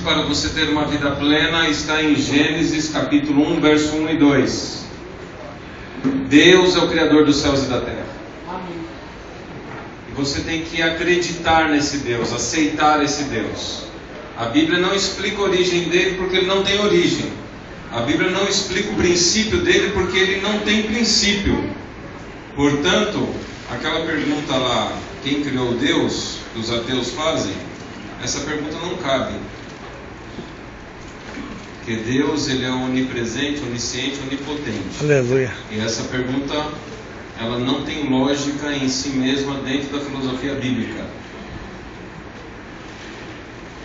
para você ter uma vida plena está em Gênesis capítulo 1, verso 1 e 2. Deus é o Criador dos céus e da terra. Amém. E você tem que acreditar nesse Deus, aceitar esse Deus. A Bíblia não explica a origem dele porque ele não tem origem. A Bíblia não explica o princípio dele porque ele não tem princípio. Portanto, aquela pergunta lá, quem criou Deus, que os ateus fazem, essa pergunta não cabe. Porque Deus, ele é onipresente, onisciente, onipotente. Aleluia. E essa pergunta, ela não tem lógica em si mesma dentro da filosofia bíblica.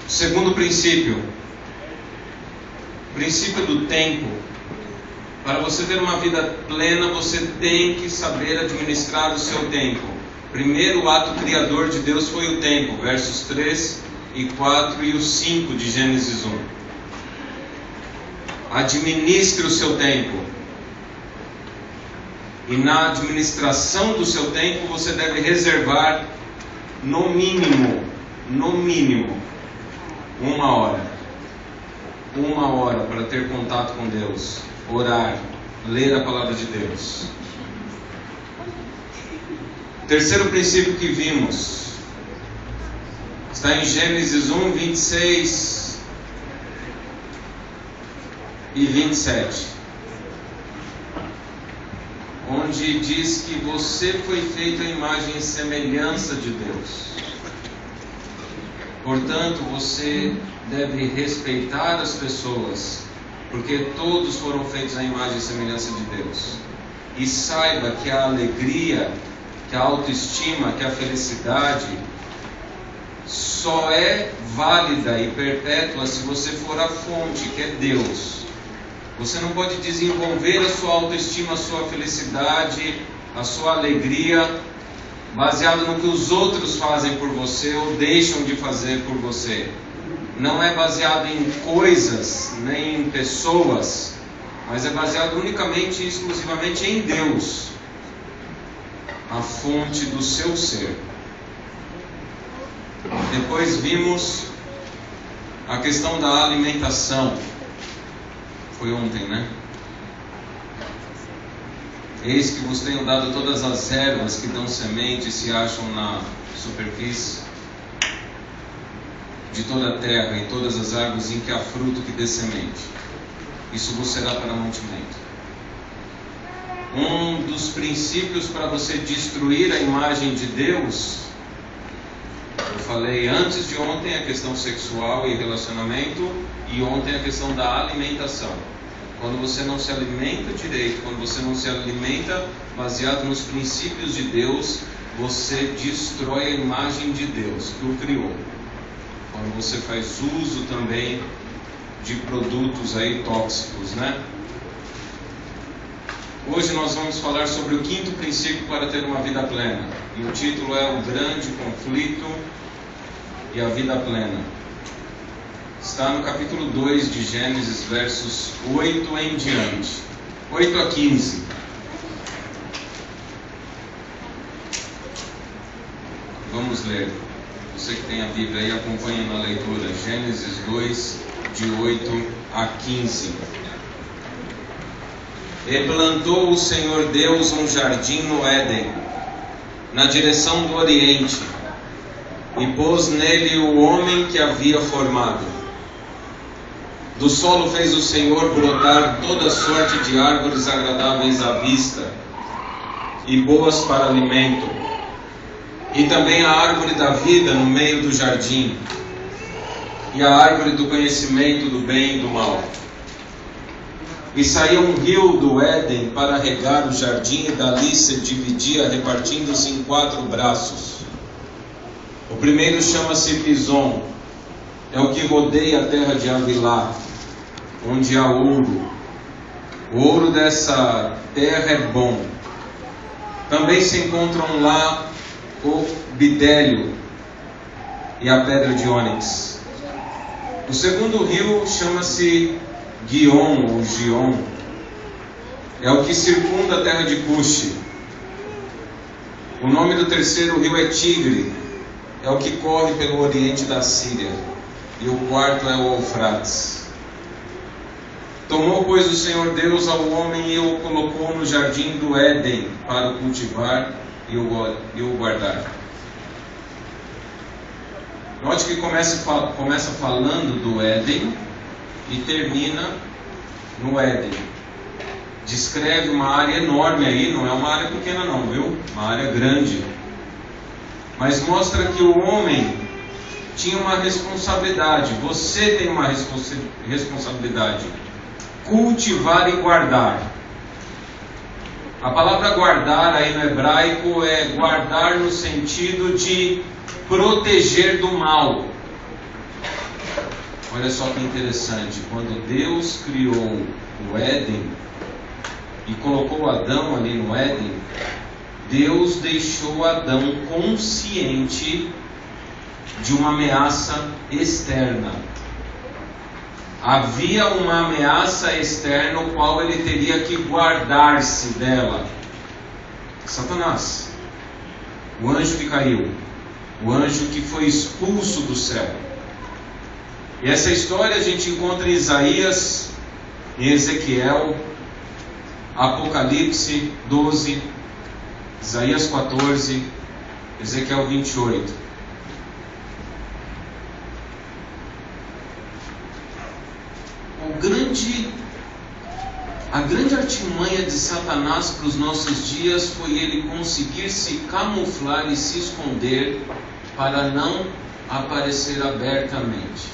Segundo princípio, o princípio do tempo. Para você ter uma vida plena, você tem que saber administrar o seu tempo. Primeiro, o ato criador de Deus foi o tempo, versos 3 e 4 e o 5 de Gênesis 1. Administre o seu tempo. E na administração do seu tempo, você deve reservar no mínimo, 1 hora. 1 hora para ter contato com Deus, orar, ler a palavra de Deus. Terceiro princípio que vimos está em Gênesis 1, 26 e 27, onde diz que você foi feito à imagem e semelhança de Deus. Portanto, você deve respeitar as pessoas, porque todos foram feitos à imagem e semelhança de Deus. E saiba que a alegria, que a autoestima, que a felicidade só é válida e perpétua se você for a fonte, que é Deus. Você não pode desenvolver a sua autoestima, a sua felicidade, a sua alegria baseado no que os outros fazem por você ou deixam de fazer por você. Não é baseado em coisas, nem em pessoas, mas é baseado unicamente e exclusivamente em Deus, a fonte do seu ser. Depois vimos a questão da alimentação. Foi ontem, né? Eis que vos tenho dado todas as ervas que dão semente e se acham na superfície de toda a terra, e todas as árvores em que há fruto que dê semente. Isso vos será para mantimento. Um dos princípios para você destruir a imagem de Deus, eu falei antes de ontem a questão sexual e relacionamento, e ontem a questão da alimentação. Quando você não se alimenta direito, quando você não se alimenta baseado nos princípios de Deus, você destrói a imagem de Deus que o criou. Quando você faz uso também de produtos aí tóxicos, né? Hoje nós vamos falar sobre o quinto princípio para ter uma vida plena. E o título é O Grande Conflito e a Vida Plena. Está no capítulo 2 de Gênesis, versos 8 em diante. 8 a 15. Vamos ler. Você que tem a Bíblia aí, acompanha na leitura. Gênesis 2, de 8 a 15. E plantou o Senhor Deus um jardim no Éden, na direção do Oriente, e pôs nele o homem que havia formado. Do solo fez o Senhor brotar toda sorte de árvores agradáveis à vista e boas para alimento, e também a árvore da vida no meio do jardim, e a árvore do conhecimento do bem e do mal. E saía um rio do Éden para regar o jardim, e dali se dividia, repartindo-se em 4 braços. O primeiro chama-se Pison, é o que rodeia a terra de Havilá, onde há ouro. O ouro dessa terra é bom. Também se encontram lá o bidélio e a pedra de ônix. O segundo rio chama-se Guion ou Gion, é o que circunda a terra de Cuxi. O nome do terceiro rio é Tigre, é o que corre pelo oriente da Síria. e o quarto é o Eufrates. Tomou, pois, o Senhor Deus ao homem e o colocou no jardim do Éden para o cultivar e o guardar. Note que começa falando do Éden e termina no Éden. Descreve uma área enorme aí, não é uma área pequena não, viu? Uma área grande. Mas mostra que o homem tinha uma responsabilidade. Você tem uma responsabilidade. Cultivar e guardar. A palavra guardar aí no hebraico é guardar no sentido de proteger do mal. Olha só que interessante, quando Deus criou o Éden e colocou Adão ali no Éden, Deus deixou Adão consciente de uma ameaça externa. Havia uma ameaça externa, o qual ele teria que guardar-se dela. Satanás, o anjo que caiu, o anjo que foi expulso do céu. E essa história a gente encontra em Isaías, em Ezequiel, Apocalipse 12, Isaías 14, Ezequiel 28. A grande artimanha de Satanás para os nossos dias foi ele conseguir se camuflar e se esconder para não aparecer abertamente.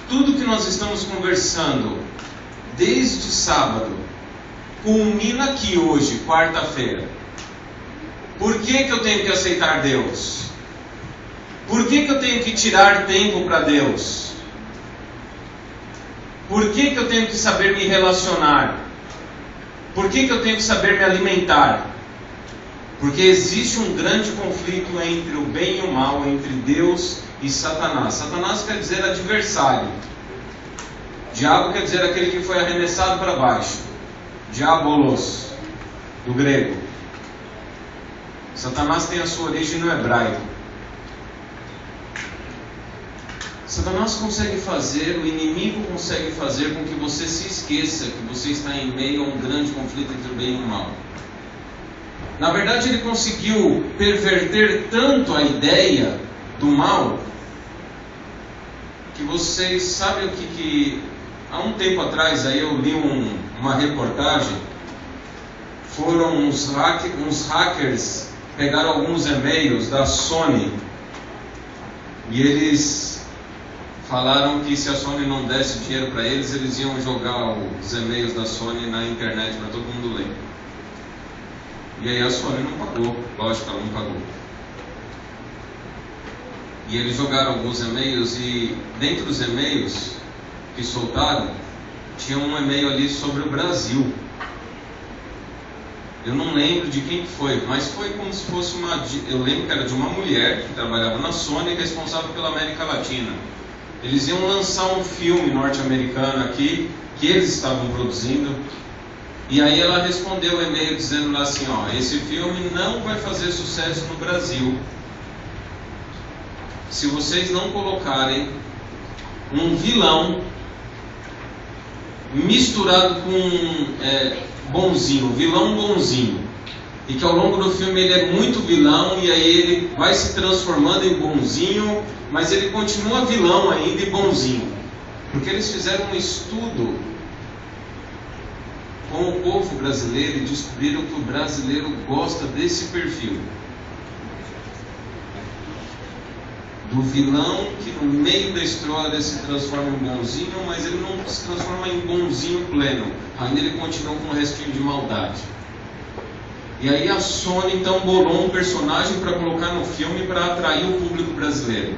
Tudo que nós estamos conversando desde sábado culmina aqui hoje, quarta-feira. Por que eu tenho que aceitar Deus? Por que eu tenho que tirar tempo para Deus? Por que eu tenho que saber me relacionar? Por que eu tenho que saber me alimentar? Porque existe um grande conflito entre o bem e o mal, entre Deus e Satanás. Satanás quer dizer adversário. Diabo quer dizer aquele que foi arremessado para baixo. Diabolos, do grego. Satanás tem a sua origem no hebraico. Satanás consegue fazer, o inimigo consegue fazer com que você se esqueça que você está em meio a um grande conflito entre o bem e o mal. Na verdade, ele conseguiu perverter tanto a ideia do mal, que vocês sabem o que há um tempo atrás aí eu li uma reportagem. Foram uns hackers, pegaram alguns e-mails da Sony e eles falaram que se a Sony não desse dinheiro para eles, eles iam jogar os e-mails da Sony na internet para todo mundo ler. E aí a Sony não pagou, lógico que ela não pagou. E eles jogaram alguns e-mails e dentro dos e-mails que soltaram, tinha um e-mail ali sobre o Brasil. Eu não lembro de quem foi, mas foi como se fosse eu lembro que era de uma mulher que trabalhava na Sony responsável pela América Latina. Eles iam lançar um filme norte-americano aqui, que eles estavam produzindo. E aí ela respondeu o e-mail dizendo lá assim, esse filme não vai fazer sucesso no Brasil se vocês não colocarem um vilão misturado com bonzinho, vilão bonzinho. E que ao longo do filme ele é muito vilão e aí ele vai se transformando em bonzinho, mas ele continua vilão ainda e bonzinho. Porque eles fizeram um estudo com o povo brasileiro e descobriram que o brasileiro gosta desse perfil. Do vilão que no meio da história se transforma em bonzinho, mas ele não se transforma em bonzinho pleno. Ainda ele continua com um restinho de maldade. E aí a Sony então bolou um personagem para colocar no filme para atrair o público brasileiro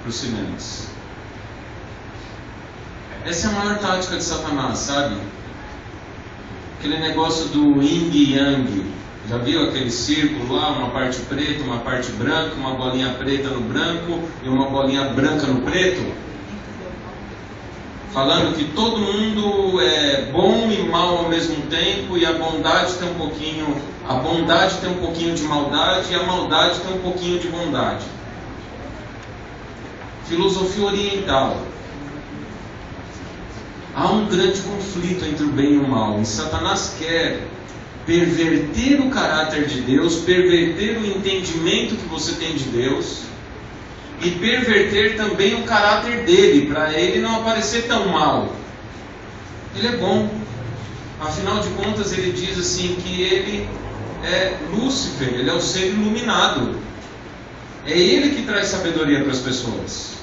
para os cinemas. Essa é a maior tática de Satanás, sabe? Aquele negócio do yin e yang. Já viu aquele círculo lá, uma parte preta, uma parte branca, uma bolinha preta no branco e uma bolinha branca no preto? Falando que todo mundo é bom e mal ao mesmo tempo, e a bondade tem um pouquinho de maldade e a maldade tem um pouquinho de bondade. filosofia oriental. Há um grande conflito entre o bem e o mal, e Satanás quer perverter o caráter de Deus, perverter o entendimento que você tem de Deus, e perverter também o caráter dele, para ele não aparecer tão mal. Ele é bom, afinal de contas ele diz assim que ele é Lúcifer, ele é o ser iluminado, é ele que traz sabedoria para as pessoas.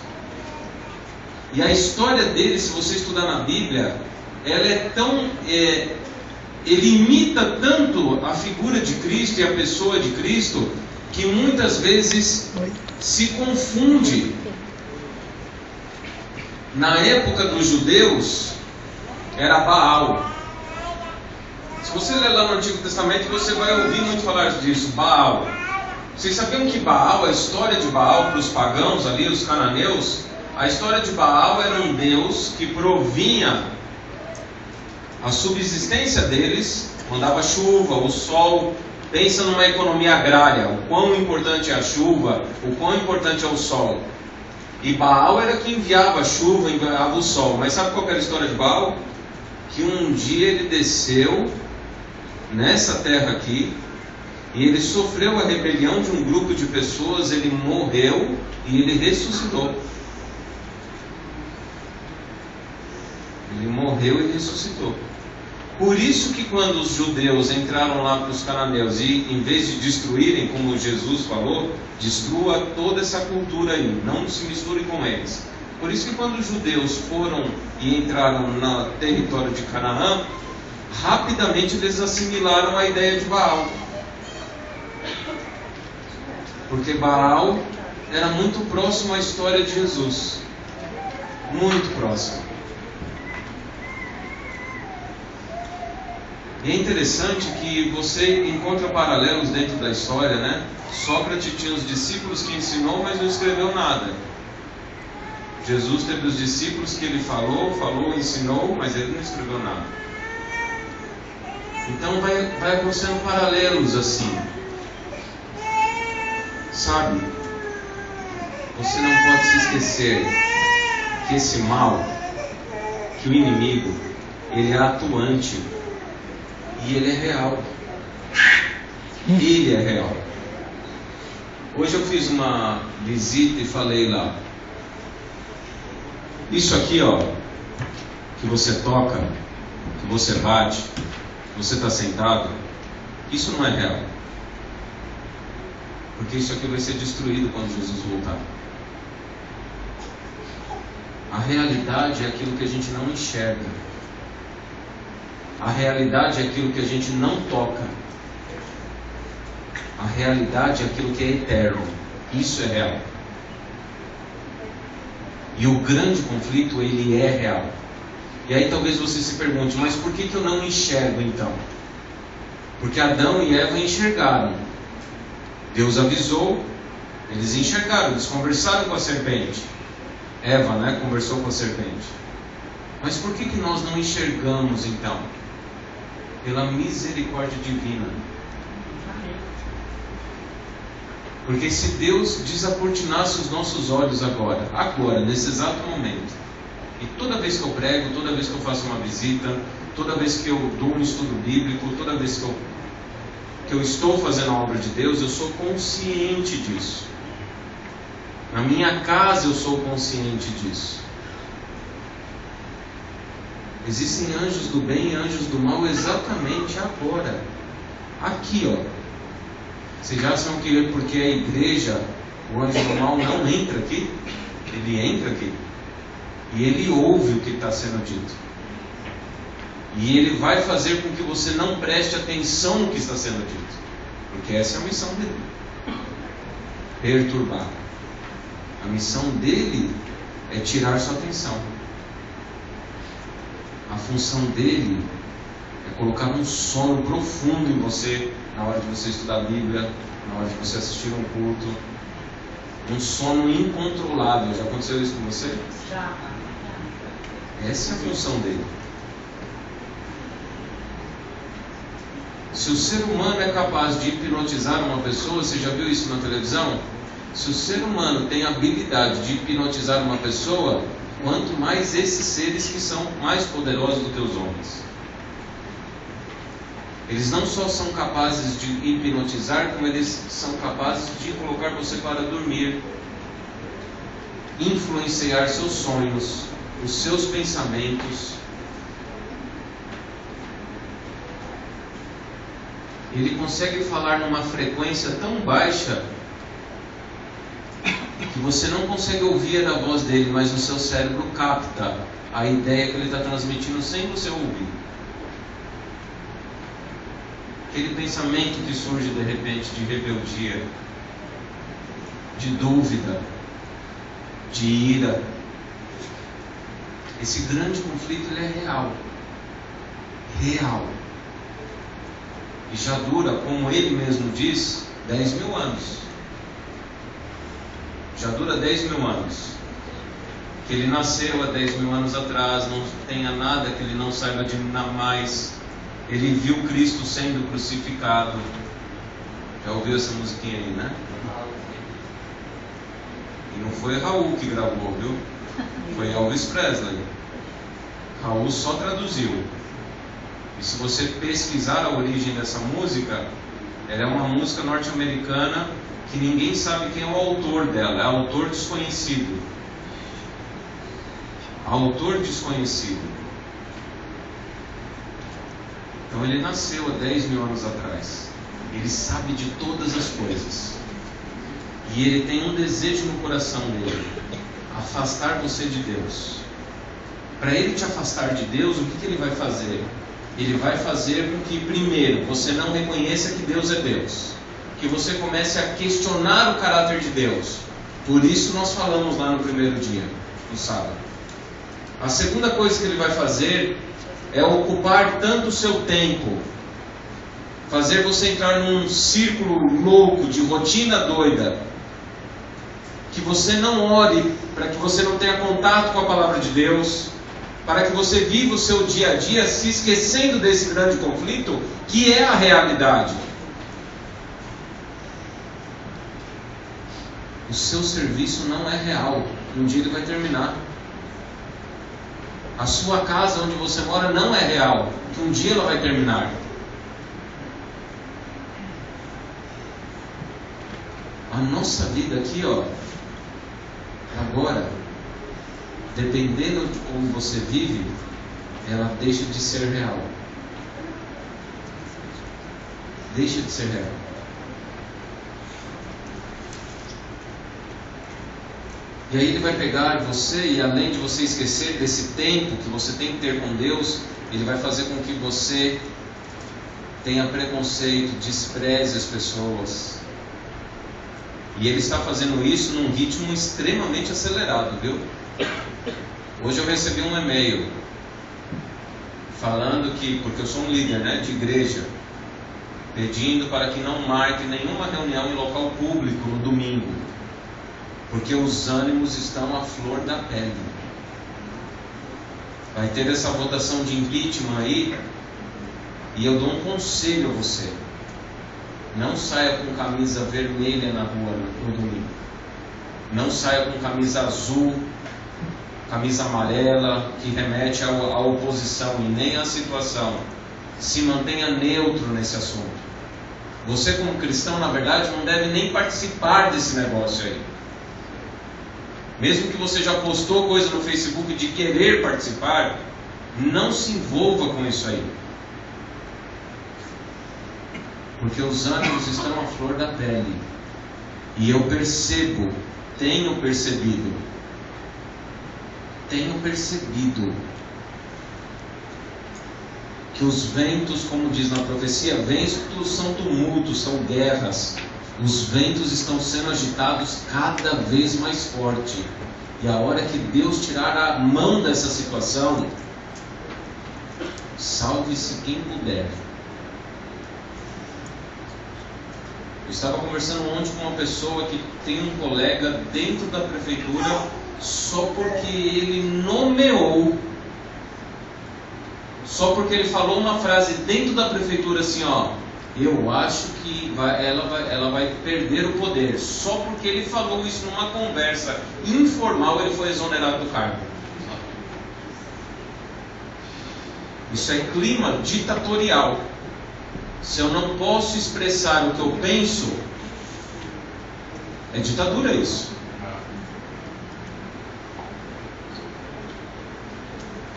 E a história dele, se você estudar na Bíblia, ela é tão... ele imita tanto a figura de Cristo e a pessoa de Cristo, que muitas vezes se confunde. Na época dos judeus, era Baal. Se você ler lá no Antigo Testamento, você vai ouvir muito falar disso, Baal. Vocês sabiam que Baal, a história de Baal para os pagãos ali, os cananeus, a história de Baal era um deus que provinha a subsistência deles, mandava chuva, o sol. Pensa numa economia agrária, o quão importante é a chuva, o quão importante é o sol. E Baal era que enviava a chuva, enviava o sol. Mas sabe qual era a história de Baal? Que um dia ele desceu nessa terra aqui, e ele sofreu a rebelião de um grupo de pessoas, ele morreu e ele ressuscitou. Ele morreu e ressuscitou. Por isso que quando os judeus entraram lá para os cananeus e, em vez de destruírem, como Jesus falou, destrua toda essa cultura aí, não se misture com eles. Por isso que quando os judeus foram e entraram no território de Canaã, rapidamente eles assimilaram a ideia de Baal. Porque Baal era muito próximo à história de Jesus. Muito próximo. E é interessante que você encontra paralelos dentro da história, né? Sócrates tinha os discípulos que ensinou, mas não escreveu nada. Jesus teve os discípulos que ele falou, ensinou, mas ele não escreveu nada. Então vai acontecendo paralelos assim. Sabe? Você não pode se esquecer que esse mal, que o inimigo, ele é atuante. E ele é real. Ele é real. Hoje eu fiz uma visita e falei lá. Isso aqui, ó, que você toca, que você bate, que você está sentado, isso não é real. Porque isso aqui vai ser destruído quando Jesus voltar. A realidade é aquilo que a gente não enxerga. A realidade é aquilo que a gente não toca. A realidade é aquilo que é eterno. Isso é real. E o grande conflito, ele é real. E aí talvez você se pergunte, mas por que eu não enxergo então? Porque Adão e Eva enxergaram. Deus avisou, eles enxergaram, eles conversaram com a serpente. Eva, né, conversou com a serpente. Mas por que nós não enxergamos então? Pela misericórdia divina. Porque se Deus desacortinasse os nossos olhos agora, nesse exato momento, e toda vez que eu prego, toda vez que eu faço uma visita, toda vez que eu dou um estudo bíblico, toda vez que eu estou fazendo a obra de Deus, eu sou consciente disso. Na minha casa eu sou consciente disso. Existem anjos do bem e anjos do mal exatamente agora. Aqui, ó. Vocês já acham que porque a igreja, o anjo do mal não entra aqui? Ele entra aqui. E ele ouve o que está sendo dito. E ele vai fazer com que você não preste atenção no que está sendo dito. Porque essa é a missão dele. Perturbar. A missão dele é tirar sua atenção. A função dele é colocar um sono profundo em você na hora de você estudar a Bíblia, na hora de você assistir um culto. Um sono incontrolável. Já aconteceu isso com você? Já. Essa é a função dele. Se o ser humano é capaz de hipnotizar uma pessoa, você já viu isso na televisão? Se o ser humano tem a habilidade de hipnotizar uma pessoa, quanto mais esses seres que são mais poderosos do que os homens. Eles não só são capazes de hipnotizar, como eles são capazes de colocar você para dormir, influenciar seus sonhos, os seus pensamentos. Ele consegue falar numa frequência tão baixa que você não consegue ouvir a voz dele, mas o seu cérebro capta a ideia que ele está transmitindo sem você ouvir. Aquele pensamento que surge de repente de rebeldia, de dúvida, de ira. Esse grande conflito ele é real. Real. E já dura, como ele mesmo diz, 10 mil anos. Já dura 10 mil anos. Que ele nasceu há 10 mil anos atrás, não tenha nada que ele não saiba de nada mais. Ele viu Cristo sendo crucificado. Já ouviu essa musiquinha aí, né? E não foi Raul que gravou, viu? Foi Elvis Presley. Raul só traduziu. E se você pesquisar a origem dessa música, ela é uma música norte-americana que ninguém sabe quem é o autor dela. É autor desconhecido. Autor desconhecido. Então ele nasceu há 10 mil anos atrás. Ele sabe de todas as coisas. E ele tem um desejo no coração dele: afastar você de Deus. Para ele te afastar de Deus, o que ele vai fazer? Ele vai fazer com que, primeiro, você não reconheça que Deus é Deus. Que você comece a questionar o caráter de Deus. Por isso nós falamos lá no primeiro dia, no sábado. A segunda coisa que ele vai fazer é ocupar tanto o seu tempo, fazer você entrar num círculo louco de rotina doida, que você não ore, para que você não tenha contato com a palavra de Deus, para que você viva o seu dia a dia se esquecendo desse grande conflito que é a realidade. O seu serviço não é real. Um dia ele vai terminar. A sua casa onde você mora não é real. Que um dia ela vai terminar. A nossa vida aqui, ó, agora, dependendo de como você vive, ela deixa de ser real. Deixa de ser real. E aí ele vai pegar você, e além de você esquecer desse tempo que você tem que ter com Deus, ele vai fazer com que você tenha preconceito, despreze as pessoas. E ele está fazendo isso num ritmo extremamente acelerado, viu? Hoje eu recebi um e-mail falando que, porque eu sou um líder, né, de igreja, pedindo para que não marque nenhuma reunião em local público no domingo, porque os ânimos estão à flor da pele. Vai ter essa votação de impeachment aí, e eu dou um conselho a você: não saia com camisa vermelha na rua no domingo. Não saia com camisa azul, camisa amarela, que remete à oposição e nem à situação. Se mantenha neutro nesse assunto. Você, como cristão, na verdade, não deve nem participar desse negócio aí. Mesmo que você já postou coisa no Facebook de querer participar, não se envolva com isso aí. Porque os ânimos estão à flor da pele. E eu percebo, tenho percebido, que os ventos, como diz na profecia, ventos são tumultos, são guerras. Os ventos estão sendo agitados cada vez mais forte. E a hora que Deus tirar a mão dessa situação, salve-se quem puder. Eu estava conversando ontem com uma pessoa que tem um colega dentro da prefeitura só porque ele nomeou, só porque ele falou uma frase dentro da prefeitura assim, ó: eu acho que ela vai perder o poder. Só porque ele falou isso numa conversa informal, ele foi exonerado do cargo. Isso é clima ditatorial. Se eu não posso expressar o que eu penso, é ditadura isso.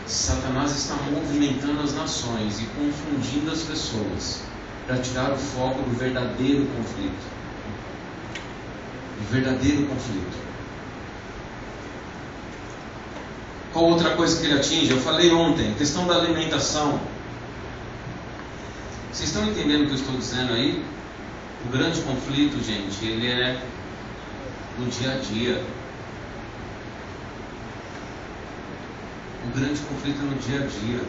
Satanás está movimentando as nações e confundindo as pessoas para tirar o foco do verdadeiro conflito. O verdadeiro conflito. Qual outra coisa que ele atinge? Eu falei ontem, a questão da alimentação. Vocês estão entendendo o que eu estou dizendo aí? O grande conflito, gente, ele é no dia a dia. O grande conflito é no dia a dia.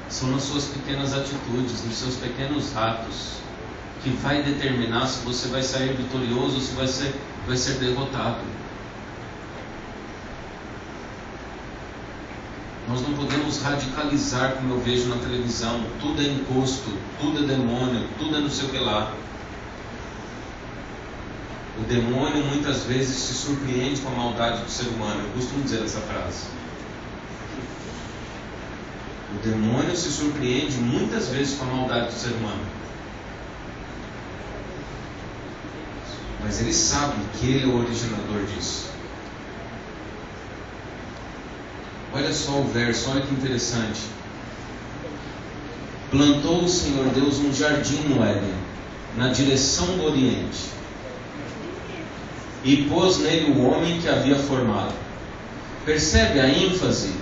São nas suas pequenas atitudes, nos seus pequenos atos, que vai determinar se você vai sair vitorioso ou se vai ser derrotado. Nós não podemos radicalizar como eu vejo na televisão. Tudo é imposto, tudo é demônio, tudo é não sei o que lá. O demônio muitas vezes se surpreende com a maldade do ser humano. Eu costumo dizer essa frase. O demônio se surpreende muitas vezes com a maldade do ser humano. Mas ele sabe que ele é o originador disso. Olha só o verso, olha que interessante. Plantou o Senhor Deus um jardim no Éden, na direção do Oriente, e pôs nele o homem que havia formado. Percebe a ênfase?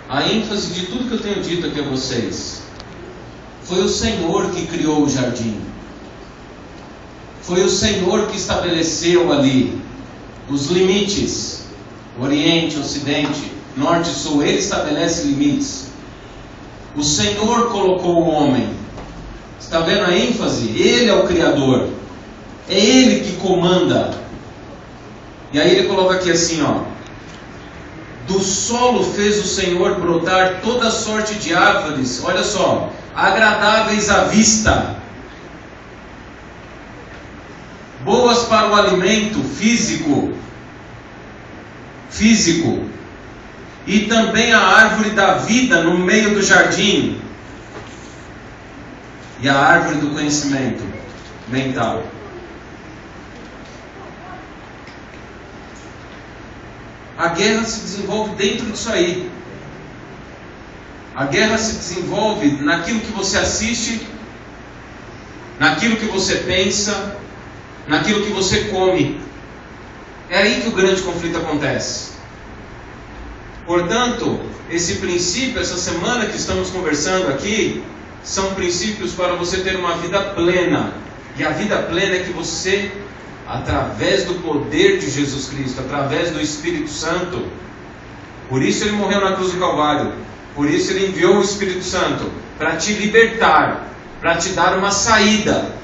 A ênfase de tudo que eu tenho dito aqui a vocês. Foi o Senhor que criou o jardim. Foi o Senhor que estabeleceu ali os limites. Oriente, Ocidente, Norte e Sul, Ele estabelece limites. O Senhor colocou o homem. Está vendo a ênfase? Ele é o Criador. É Ele que comanda. E aí ele coloca aqui assim, ó. Do solo fez o Senhor brotar toda sorte de árvores, olha só, agradáveis à vista, boas para o alimento físico, e também a árvore da vida no meio do jardim, e a árvore do conhecimento mental. A guerra se desenvolve dentro disso aí. A guerra se desenvolve naquilo que você assiste, naquilo que você pensa, naquilo que você come. É aí que o grande conflito acontece. Portanto, esse princípio, essa semana que estamos conversando aqui, são princípios para você ter uma vida plena. E a vida plena é que você, através do poder de Jesus Cristo, através do Espírito Santo, por isso Ele morreu na cruz do Calvário, por isso Ele enviou o Espírito Santo, para te libertar, para te dar uma saída.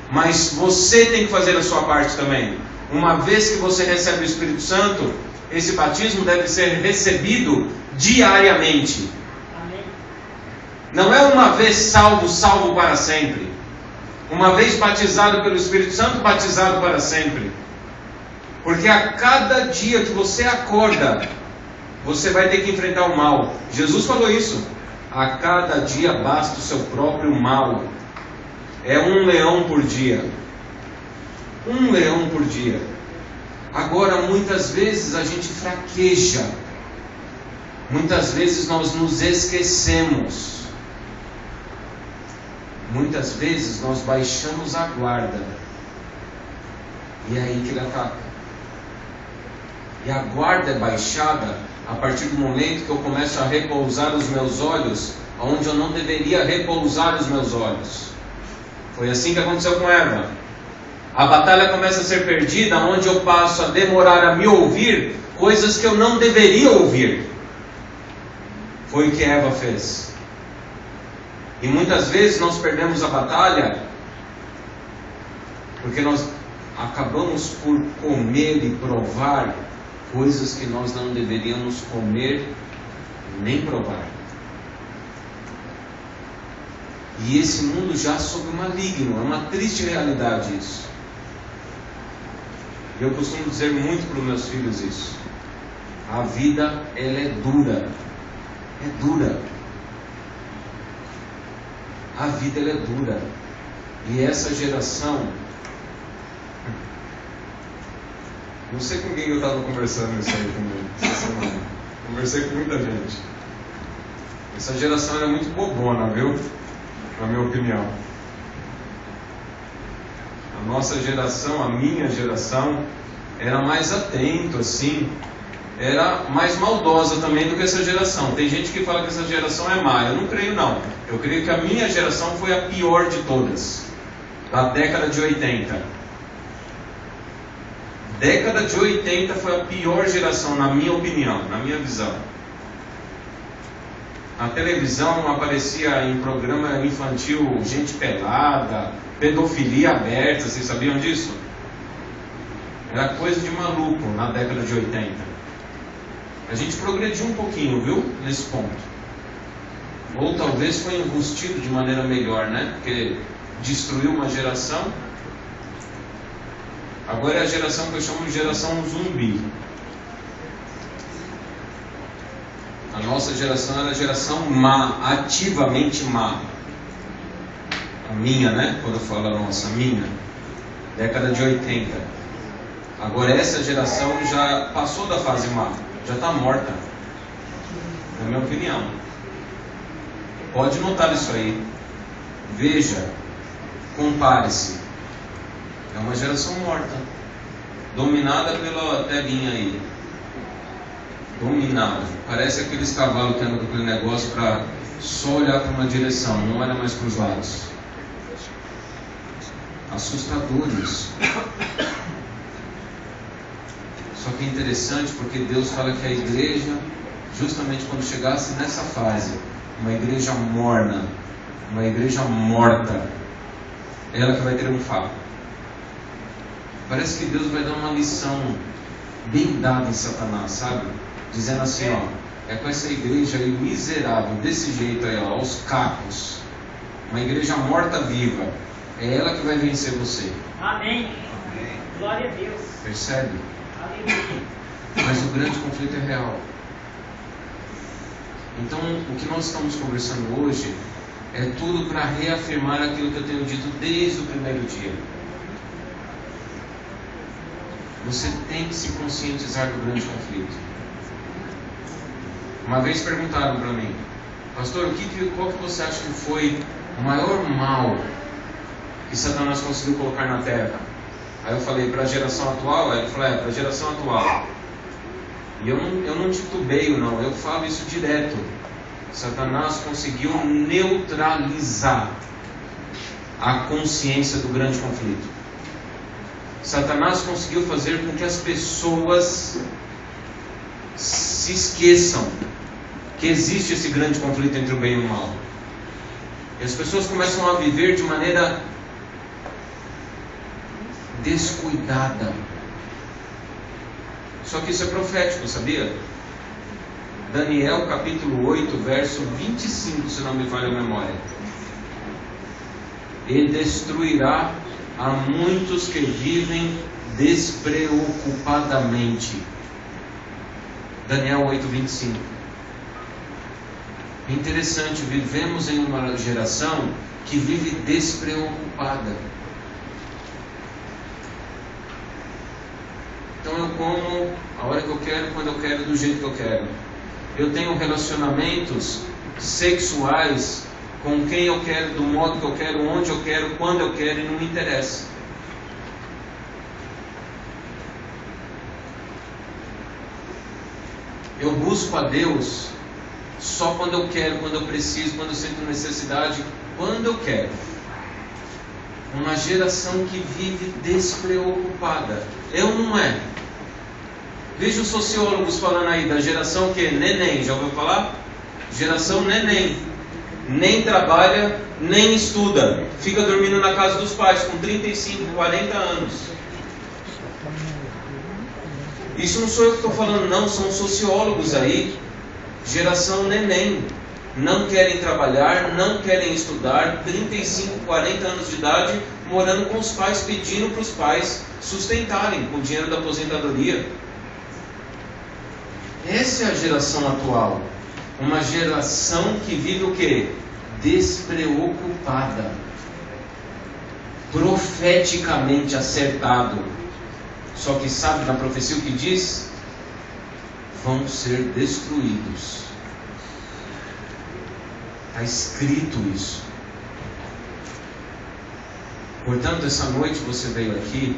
Mas você tem que fazer a sua parte também. Uma vez que você recebe o Espírito Santo, esse batismo deve ser recebido diariamente. Amém. Não é uma vez salvo para sempre. Uma vez batizado pelo Espírito Santo, batizado para sempre. Porque a cada dia que você acorda, você vai ter que enfrentar o mal. Jesus falou isso. A cada dia basta o seu próprio mal. É um leão por dia. Um leão por dia. Agora, muitas vezes a gente fraqueja. Muitas vezes nós nos esquecemos. Muitas vezes nós baixamos a guarda. E é aí que ele ataca. E a guarda é baixada a partir do momento que eu começo a repousar os meus olhos onde eu não deveria repousar os meus olhos. Foi assim que aconteceu com Eva. A batalha começa a ser perdida onde eu passo a demorar a me ouvir coisas que eu não deveria ouvir. Foi o que Eva fez. E muitas vezes nós perdemos a batalha porque nós acabamos por comer e provar coisas que nós não deveríamos comer nem provar. E esse mundo já sob o maligno. É uma triste realidade isso. E eu costumo dizer muito para os meus filhos isso. A vida, ela é dura. É dura. A vida, ela é dura. E essa geração... Não sei com quem eu estava conversando isso aí também, essa semana. Conversei com muita gente. Essa geração é muito bobona, viu? Na minha opinião. A nossa geração, a minha geração, era mais atento, assim, era mais maldosa também do que essa geração. Tem gente que fala que essa geração é má. Eu não creio, não. Eu creio que a minha geração foi a pior de todas, da década de 80. Década de 80 foi a pior geração, na minha opinião, na minha visão. Na televisão aparecia em programa infantil gente pelada, pedofilia aberta, vocês sabiam disso? Era coisa de maluco na década de 80. A gente progrediu um pouquinho, viu? Nesse ponto. Ou talvez foi enrustido de maneira melhor, né? Porque destruiu uma geração. Agora é a geração que eu chamo de geração zumbi. A nossa geração era a geração má, ativamente má. A minha, né? Quando eu falo a nossa, a minha. Década de 80. Agora essa geração já passou da fase má. Já está morta. Na minha opinião. Pode notar isso aí. Veja. Compare-se. É uma geração morta. Dominada pela telinha aí. Dominado. Parece aqueles cavalos que andam com aquele negócio para só olhar para uma direção, não olha mais para os lados. Assustador isso. Só que é interessante porque Deus fala que a igreja, justamente quando chegasse nessa fase, uma igreja morna, uma igreja morta, é ela que vai triunfar. Parece que Deus vai dar uma lição bem dada em Satanás, sabe? Dizendo assim, ó, é com essa igreja aí miserável, desse jeito aí, ó, aos cacos, uma igreja morta-viva, é ela que vai vencer você. Amém. Glória a Deus. Percebe? Aleluia. Mas o grande conflito é real. Então, o que nós estamos conversando hoje é tudo para reafirmar aquilo que eu tenho dito desde o primeiro dia. Você tem que se conscientizar do grande conflito. Uma vez perguntaram para mim, pastor, qual que você acha que foi o maior mal que Satanás conseguiu colocar na terra? Aí eu falei, para a geração atual? Aí ele falou, para a geração atual. E eu não titubeio não, eu falo isso direto. Satanás conseguiu neutralizar a consciência do grande conflito. Satanás conseguiu fazer com que as pessoas se esqueçam que existe esse grande conflito entre o bem e o mal. E as pessoas começam a viver de maneira descuidada. Só que isso é profético, sabia? Daniel capítulo 8, verso 25, se não me falha a memória. E destruirá a muitos que vivem despreocupadamente. Daniel 8, 25. É interessante, vivemos em uma geração que vive despreocupada. Então eu como a hora que eu quero, quando eu quero, do jeito que eu quero. Eu tenho relacionamentos sexuais com quem eu quero, do modo que eu quero, onde eu quero, quando eu quero, e não me interessa. Eu busco a Deus só quando eu quero, quando eu preciso, quando eu sinto necessidade, quando eu quero. Uma geração que vive despreocupada. É ou não é? Veja os sociólogos falando aí da geração que neném, já ouviu falar? Geração neném. Nem trabalha, nem estuda. Fica dormindo na casa dos pais com 35, 40 anos. Isso não sou eu que estou falando não, são sociólogos aí. Geração neném. não querem trabalhar, não querem estudar, 35, 40 anos de idade, morando com os pais, pedindo para os pais sustentarem com o dinheiro da aposentadoria. Essa é a geração atual. Uma geração que vive o quê? Despreocupada. Profeticamente acertado. Só que sabe na profecia o que diz? Vão ser destruídos. Está escrito isso. Portanto, essa noite você veio aqui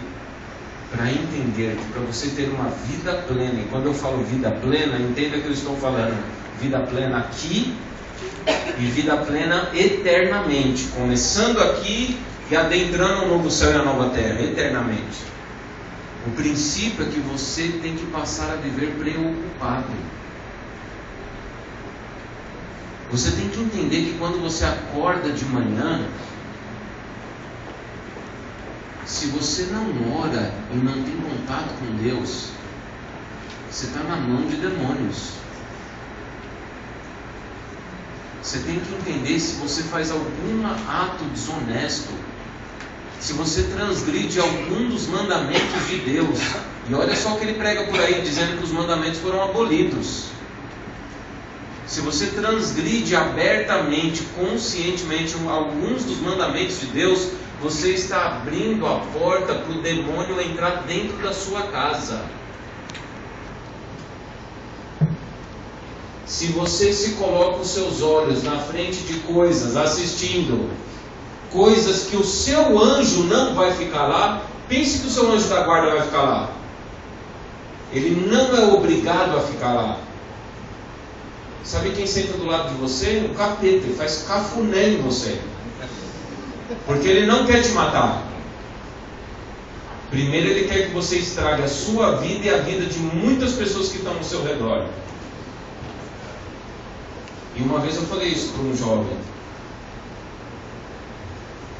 para entender que para você ter uma vida plena, e quando eu falo vida plena, entenda que eu estou falando vida plena aqui e vida plena eternamente, começando aqui e adentrando o novo céu e a nova terra, eternamente. O princípio é que você tem que passar a viver preocupado. Você tem que entender que quando você acorda de manhã, se você não ora e não tem contato com Deus, você está na mão de demônios. Você tem que entender se você faz algum ato desonesto, se você transgride algum dos mandamentos de Deus. E olha só o que ele prega por aí, dizendo que os mandamentos foram abolidos. Se você transgride abertamente, conscientemente, alguns dos mandamentos de Deus, você está abrindo a porta para o demônio entrar dentro da sua casa. Se você se coloca os seus olhos na frente de coisas, assistindo coisas que o seu anjo não vai ficar lá, pense que o seu anjo da guarda vai ficar lá. Ele não é obrigado a ficar lá. Sabe quem senta do lado de você? O capeta. Ele faz cafuné em você, porque ele não quer te matar. Primeiro ele quer que você estrague a sua vida e a vida de muitas pessoas que estão ao seu redor. E uma vez eu falei isso para um jovem,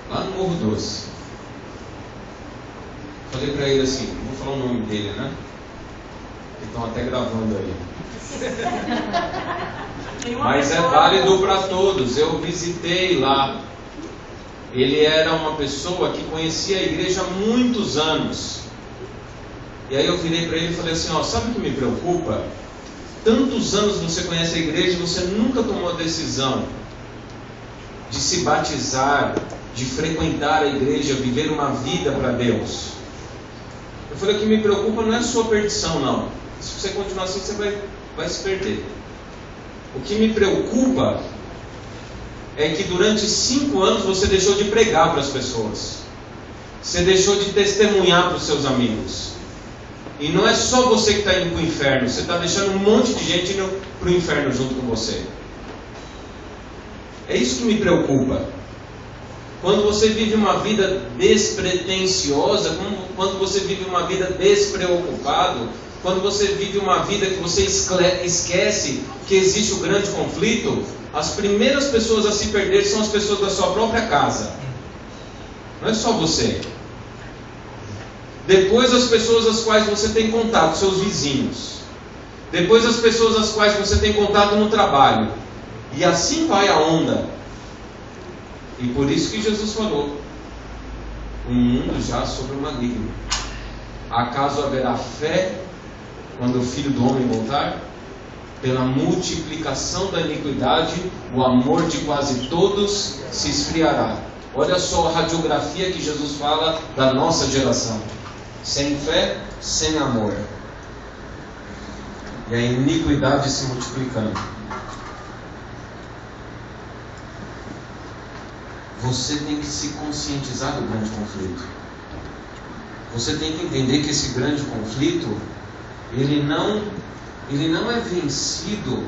lá no Morro Doce. Falei para ele assim, não vou falar o nome dele, né? Eles estão até gravando aí. Mas é válido para todos. Eu visitei lá. Ele era uma pessoa que conhecia a igreja há muitos anos. E aí eu virei para ele e falei assim, ó, sabe o que me preocupa? Tantos anos você conhece a igreja e você nunca tomou a decisão de se batizar, de frequentar a igreja, viver uma vida para Deus. Eu falei, o que me preocupa não é a sua perdição, não. Se você continuar assim, você vai se perder. O que me preocupa é que durante 5 anos você deixou de pregar para as pessoas. Você deixou de testemunhar para os seus amigos. E não é só você que está indo para o inferno, você está deixando um monte de gente indo para o inferno junto com você. É isso que me preocupa. Quando você vive uma vida despretensiosa, quando você vive uma vida despreocupado, quando você vive uma vida que você esquece que existe o grande conflito, as primeiras pessoas a se perder são as pessoas da sua própria casa. Não é só você. Depois as pessoas às quais você tem contato, seus vizinhos. Depois as pessoas às quais você tem contato no trabalho. E assim vai a onda. E por isso que Jesus falou, o mundo já sobre o maligno. Acaso haverá fé quando o Filho do Homem voltar? Pela multiplicação da iniquidade, o amor de quase todos se esfriará. Olha só a radiografia que Jesus fala da nossa geração. Sem fé, sem amor. E a iniquidade se multiplicando. Você tem que se conscientizar do grande conflito. Você tem que entender que esse grande conflito, ele não é vencido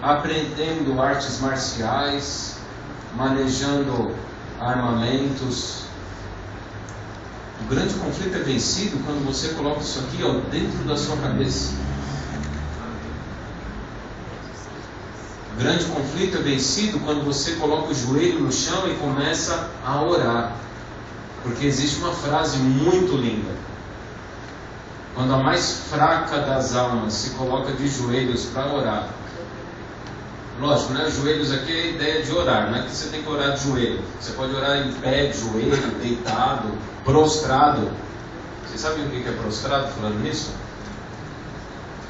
aprendendo artes marciais, manejando armamentos. O grande conflito é vencido quando você coloca isso aqui, ó, dentro da sua cabeça. O grande conflito é vencido quando você coloca o joelho no chão e começa a orar. Porque existe uma frase muito linda. Quando a mais fraca das almas se coloca de joelhos para orar. Lógico, né? Joelhos aqui é a ideia de orar, não é que você tem que orar de joelho. Você pode orar em pé, de joelho, deitado, prostrado. Vocês sabem o que é prostrado, falando nisso?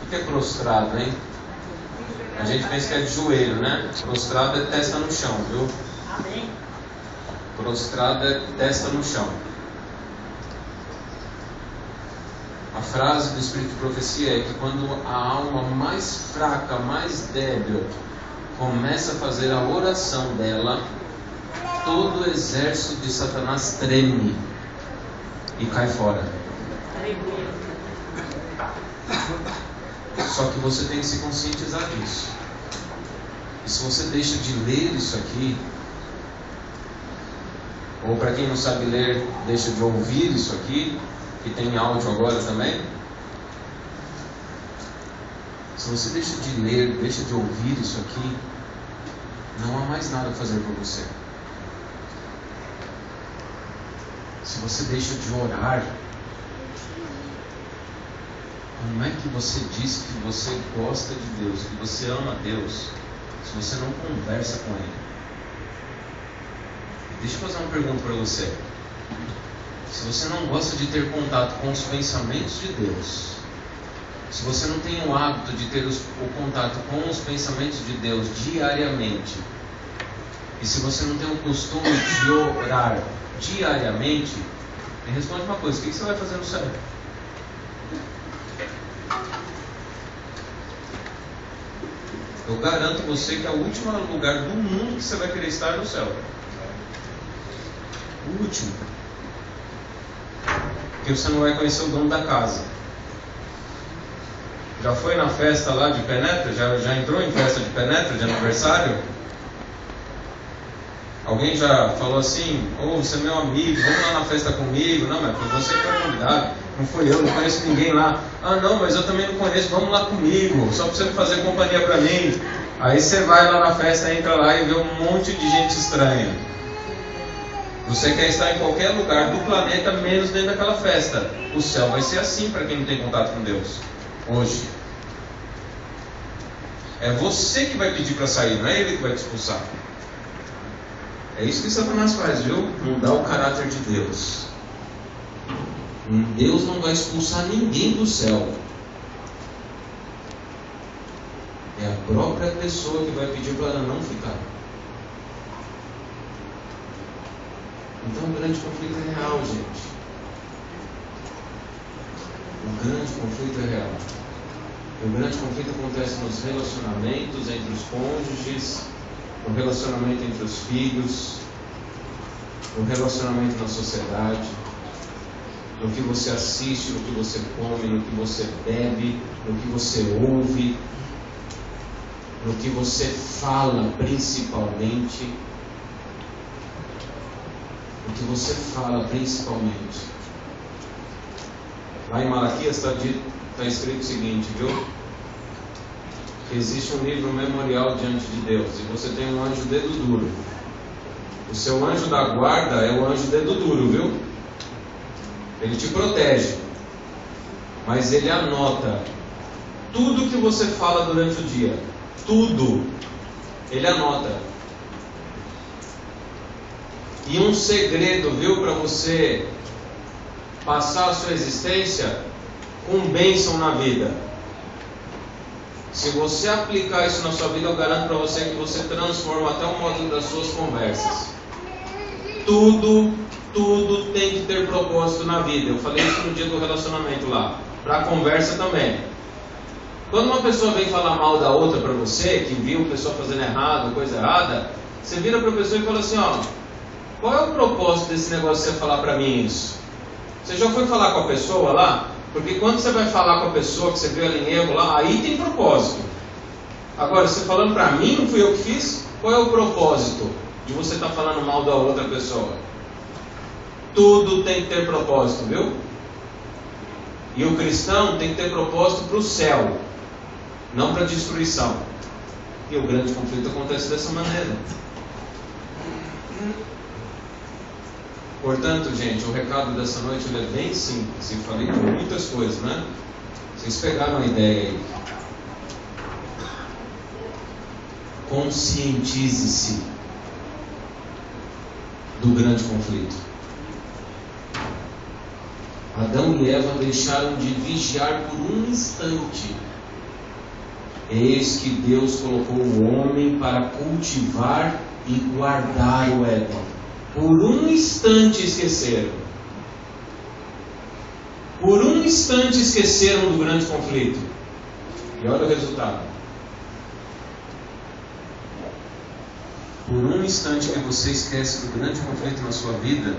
O que é prostrado, hein? A gente pensa que é de joelho, né? Prostrado é testa no chão, viu? Amém. Prostrado é testa no chão. A frase do Espírito de Profecia é que quando a alma mais fraca, mais débil, começa a fazer a oração dela, todo o exército de Satanás treme e cai fora. Aleluia. Só que você tem que se conscientizar disso. E se você deixa de ler isso aqui, ou para quem não sabe ler, deixa de ouvir isso aqui, que tem áudio agora também. Se você deixa de ler, deixa de ouvir isso aqui, não há mais nada a fazer por você. Se você deixa de orar, como é que você diz que você gosta de Deus, que você ama Deus, se você não conversa com Ele? Deixa eu fazer uma pergunta para você. Se você não gosta de ter contato com os pensamentos de Deus, se você não tem o hábito de ter o contato com os pensamentos de Deus diariamente, e se você não tem o costume de orar diariamente, me responde uma coisa: o que você vai fazer no céu? Eu garanto você que é o último lugar do mundo que você vai querer estar no céu. O último. Porque você não vai conhecer o dono da casa. Já foi na festa lá de penetra? Já entrou em festa de penetra, de aniversário? Alguém já falou assim: ô, você é meu amigo, vamos lá na festa comigo? Não, mas foi você que foi convidado, não fui eu, não conheço ninguém lá. Ah não, mas eu também não conheço, vamos lá comigo, só para você fazer companhia para mim. Aí você vai lá na festa, entra lá e vê um monte de gente estranha. Você quer estar em qualquer lugar do planeta, menos dentro daquela festa. O céu vai ser assim para quem não tem contato com Deus hoje. É você que vai pedir para sair, não é Ele que vai te expulsar. É isso que Satanás faz, viu? Mudar o caráter de Deus. Deus não vai expulsar ninguém do céu. É a própria pessoa que vai pedir para ela não ficar. Então o grande conflito é real, gente. O grande conflito é real. O grande conflito acontece nos relacionamentos entre os cônjuges, no relacionamento entre os filhos, no relacionamento na sociedade, no que você assiste, no que você come, no que você bebe, no que você ouve, no que você fala principalmente. No que você fala principalmente. Lá em Malaquias está escrito o seguinte, viu? Que existe um livro memorial diante de Deus e você tem um anjo dedo duro. O seu anjo da guarda é o anjo dedo duro, viu? Ele te protege, mas ele anota tudo que você fala durante o dia. Tudo ele anota. E um segredo, viu, para você passar a sua existência com bênção na vida. Se você aplicar isso na sua vida, eu garanto para você que você transforma até o modo das suas conversas. Tudo tem que ter propósito na vida. Eu falei isso no dia do relacionamento lá. Para a conversa também. Quando uma pessoa vem falar mal da outra para você, que viu a pessoa fazendo errado, coisa errada, você vira para a pessoa e fala assim, ó, qual é o propósito desse negócio de você falar para mim isso? Você já foi falar com a pessoa lá? Porque quando você vai falar com a pessoa que você viu ela em erro lá, aí tem propósito. Agora, você falando para mim, não fui eu que fiz? Qual é o propósito de você estar falando mal da outra pessoa? Tudo tem que ter propósito, viu? E o cristão tem que ter propósito para o céu, não para a destruição. E o grande conflito acontece dessa maneira. Portanto, gente, o recado dessa noite ele é bem simples. Eu falei de muitas coisas, né? Vocês pegaram a ideia aí. Conscientize-se do grande conflito. Adão e Eva deixaram de vigiar por um instante. Eis que Deus colocou o homem para cultivar e guardar o Éden. Por um instante esqueceram. Por um instante esqueceram do grande conflito. E olha o resultado. Por um instante que você esquece do grande conflito na sua vida,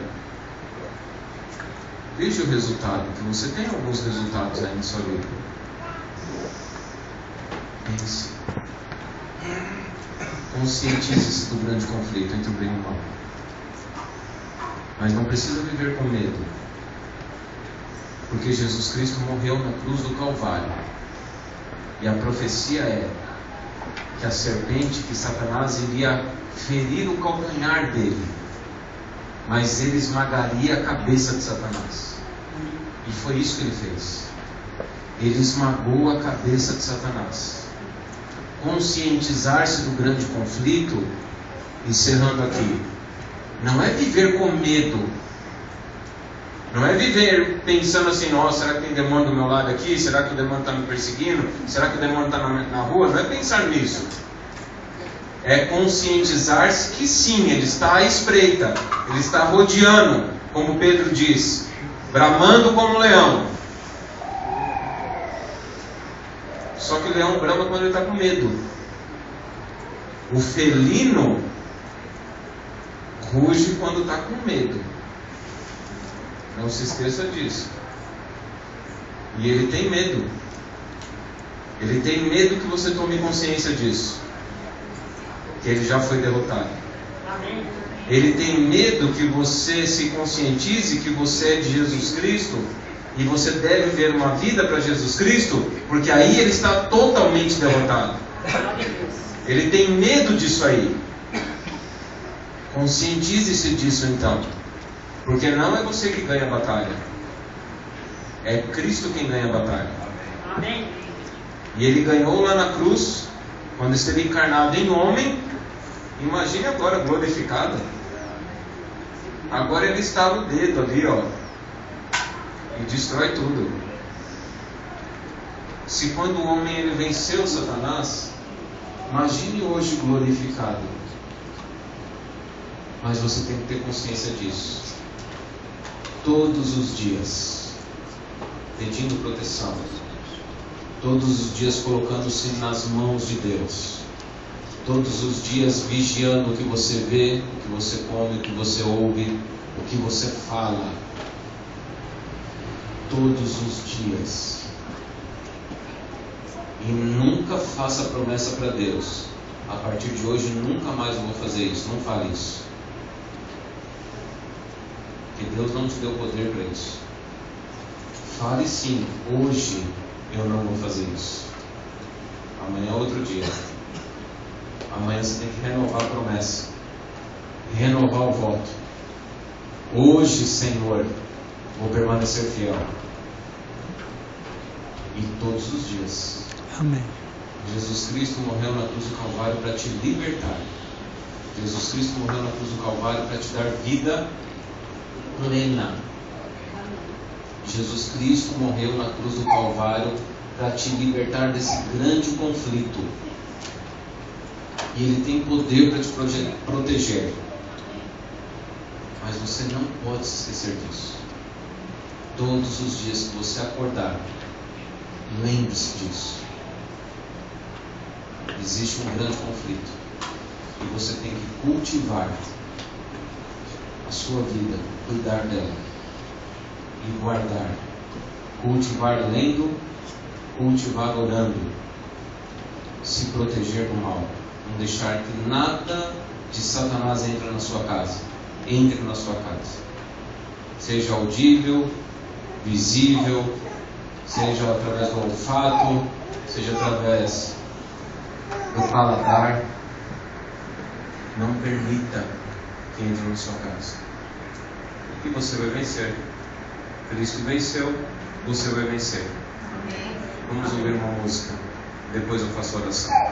veja o resultado, que você tem alguns resultados aí na sua vida. Pense. Conscientize-se do grande conflito entre o bem e o mal. Mas não precisa viver com medo, porque Jesus Cristo morreu na cruz do Calvário. E a profecia é que a serpente, que Satanás iria ferir o calcanhar dele, mas ele esmagaria a cabeça de Satanás. E foi isso que ele fez. Ele esmagou a cabeça de Satanás. Conscientizar-se do grande conflito, encerrando aqui, não é viver com medo. Não é viver pensando assim, nossa, será que tem demônio do meu lado aqui? Será que o demônio está me perseguindo? Será que o demônio está na rua? Não é pensar nisso. É conscientizar-se que sim, ele está à espreita. Ele está rodeando, como Pedro diz, bramando como um leão. Só que o leão brama quando ele está com medo. O felino ruge quando está com medo. Não se esqueça disso. E ele tem medo. Ele tem medo que você tome consciência disso. Que ele já foi derrotado. Amém. Ele tem medo que você se conscientize que você é de Jesus Cristo e você deve ver uma vida para Jesus Cristo, porque aí ele está totalmente derrotado. Ele tem medo disso aí. Conscientize-se disso então, porque não é você que ganha a batalha, é Cristo quem ganha a batalha. Amém. E ele ganhou lá na cruz, quando esteve encarnado em homem. Imagine agora glorificado. Agora ele estala o dedo ali, ó, e destrói tudo. Se quando o homem ele venceu Satanás, imagine hoje glorificado. Mas você tem que ter consciência disso. Todos os dias, pedindo proteção. Todos os dias colocando-se nas mãos de Deus. Todos os dias vigiando o que você vê, o que você come, o que você ouve, o que você fala. Todos os dias. E nunca faça promessa para Deus: a partir de hoje nunca mais eu vou fazer isso. Não fale isso. Porque Deus não te deu poder para isso. Fale sim: hoje eu não vou fazer isso. Amanhã é outro dia. Amanhã você tem que renovar a promessa, renovar o voto. Hoje, Senhor, vou permanecer fiel. E todos os dias. Amém. Jesus Cristo morreu na cruz do Calvário para te libertar. Jesus Cristo morreu na cruz do Calvário para te dar vida plena. Jesus Cristo morreu na cruz do Calvário para te libertar desse grande conflito. E Ele tem poder para te proteger. Mas você não pode se esquecer disso. Todos os dias que você acordar, lembre-se disso. Existe um grande conflito. E você tem que cultivar a sua vida, cuidar dela e guardar. Cultivar lendo, cultivar orando. Se proteger do mal. Não deixar que nada de Satanás entre na sua casa. Entre na sua casa. Seja audível, visível, seja através do olfato, seja através do paladar. Não permita que entre na sua casa. e você vai vencer. Cristo venceu, você vai vencer. Vamos ouvir uma música, depois eu faço a oração.